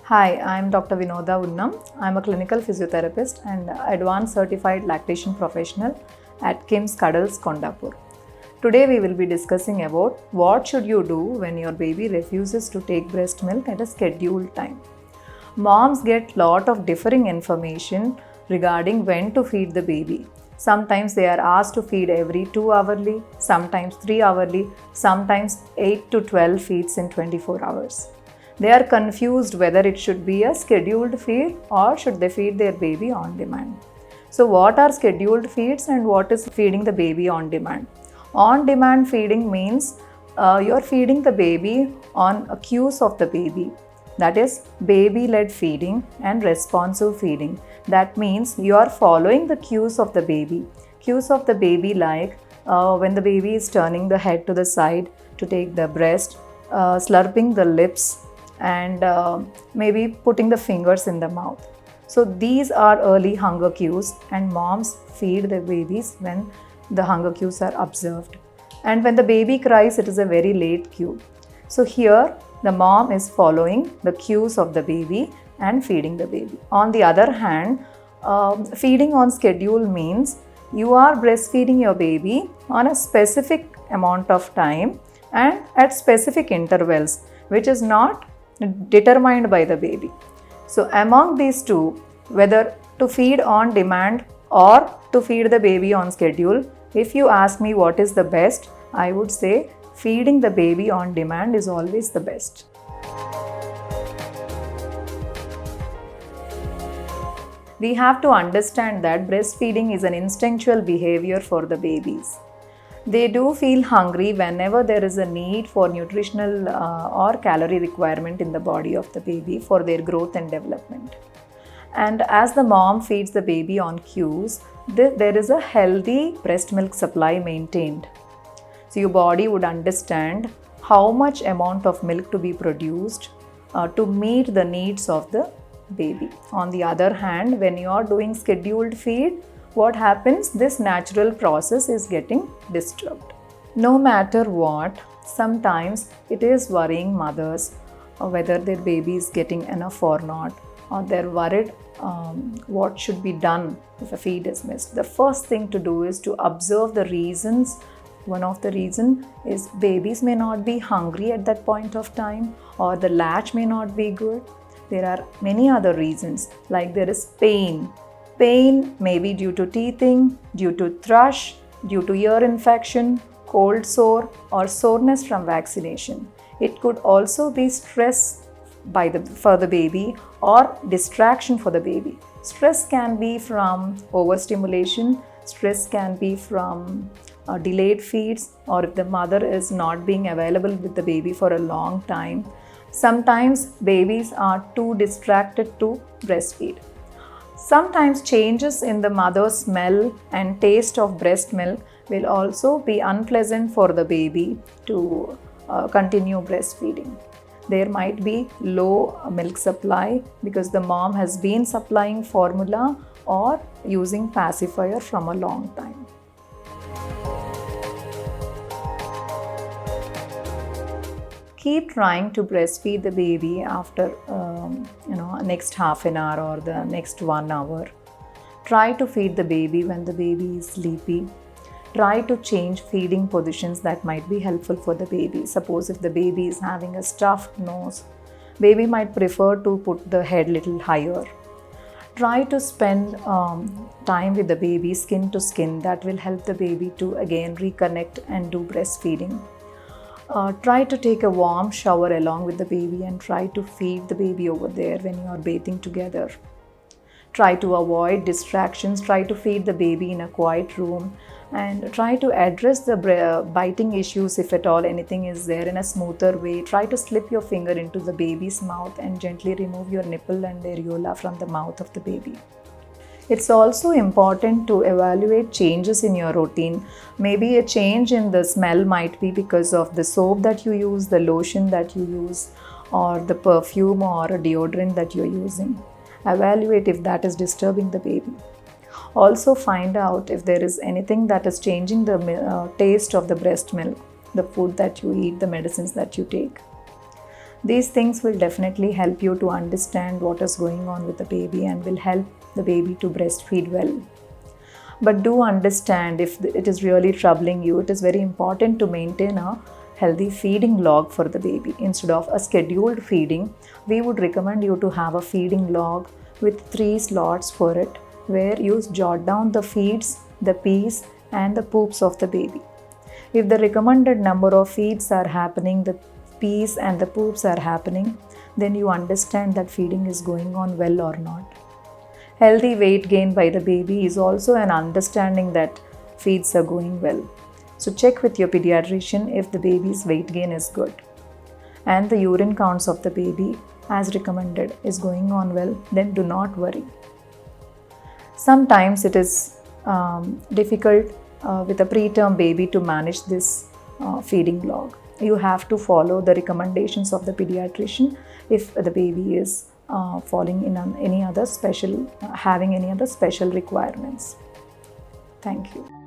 Hi, I'm Dr. Vinodha V. I'm a clinical physiotherapist and advanced certified lactation professional at KIMS Cuddles, Kondapur. Today we will be discussing about what should you do when your baby refuses to take breast milk at a scheduled time. Moms get lot of differing information regarding when to feed the baby. Sometimes they are asked to feed every 2 hourly, sometimes 3 hourly, sometimes 8 to 12 feeds in 24 hours. They are confused whether it should be a scheduled feed or should they feed their baby on demand. So what are scheduled feeds and what is feeding the baby on demand? On demand feeding means you are feeding the baby on cues of the baby. That is baby led feeding and responsive feeding. That means you are following the cues of the baby. Cues of the baby like when the baby is turning the head to the side to take the breast, slurping the lips, and maybe putting the fingers in the mouth. So these are early hunger cues and moms feed their babies when the hunger cues are observed. And when the baby cries, it is a very late cue. So here the mom is following the cues of the baby and feeding the baby. On the other hand, feeding on schedule means you are breastfeeding your baby on a specific amount of time and at specific intervals, which is not determined by the baby. So among these two, whether to feed on demand or to feed the baby on schedule, if you ask me what is the best, I would say feeding the baby on demand is always the best. We have to understand that breastfeeding is an instinctual behavior for the babies. They do feel hungry whenever there is a need for nutritional or calorie requirement in the body of the baby for their growth and development. And as the mom feeds the baby on cues, there is a healthy breast milk supply maintained. So your body would understand how much amount of milk to be produced to meet the needs of the baby. On the other hand, when you are doing scheduled feed, what happens? This natural process is getting disturbed. No matter what, sometimes it is worrying mothers whether their baby is getting enough or not, or they're worried what should be done if a feed is missed. The first thing to do is to observe the reasons. One of the reasons is babies may not be hungry at that point of time, or the latch may not be good. There are many other reasons, like there is pain. Pain may be due to teething, due to thrush, due to ear infection, cold sore, or soreness from vaccination. It could also be stress for the baby or distraction for the baby. Stress can be from overstimulation, stress can be from delayed feeds, or if the mother is not being available with the baby for a long time. Sometimes babies are too distracted to breastfeed. Sometimes changes in the mother's smell and taste of breast milk will also be unpleasant for the baby to continue breastfeeding. There might be low milk supply because the mom has been supplying formula or using pacifier from a long time. Keep trying to breastfeed the baby after next half an hour or the next 1 hour. Try to feed the baby when the baby is sleepy. Try to change feeding positions that might be helpful for the baby. Suppose if the baby is having a stuffed nose, baby might prefer to put the head little higher. Try to spend time with the baby skin to skin. That will help the baby to again reconnect and do breastfeeding. Try to take a warm shower along with the baby and try to feed the baby over there when you are bathing together. Try to avoid distractions. Try to feed the baby in a quiet room and try to address the biting issues if at all anything is there in a smoother way. Try to slip your finger into the baby's mouth and gently remove your nipple and areola from the mouth of the baby. It's also important to evaluate changes in your routine. Maybe a change in the smell might be because of the soap that you use, the lotion that you use, or the perfume or a deodorant that you're using. Evaluate if that is disturbing the baby. Also find out if there is anything that is changing the taste of the breast milk, the food that you eat, the medicines that you take. These things will definitely help you to understand what is going on with the baby and will help the baby to breastfeed well. But do understand, if it is really troubling you, it is very important to maintain a healthy feeding log for the baby. Instead of a scheduled feeding, we would recommend you to have a feeding log with 3 slots for it, where you jot down the feeds, the pees and the poops of the baby. If the recommended number of feeds are happening, the pees and the poops are happening, then you understand that feeding is going on well or not. Healthy weight gain by the baby is also an understanding that feeds are going well. So check with your pediatrician if the baby's weight gain is good and the urine counts of the baby as recommended is going on well, then do not worry. Sometimes it is difficult with a preterm baby to manage this feeding log. You have to follow the recommendations of the pediatrician if the baby is having any other special requirements. Thank you.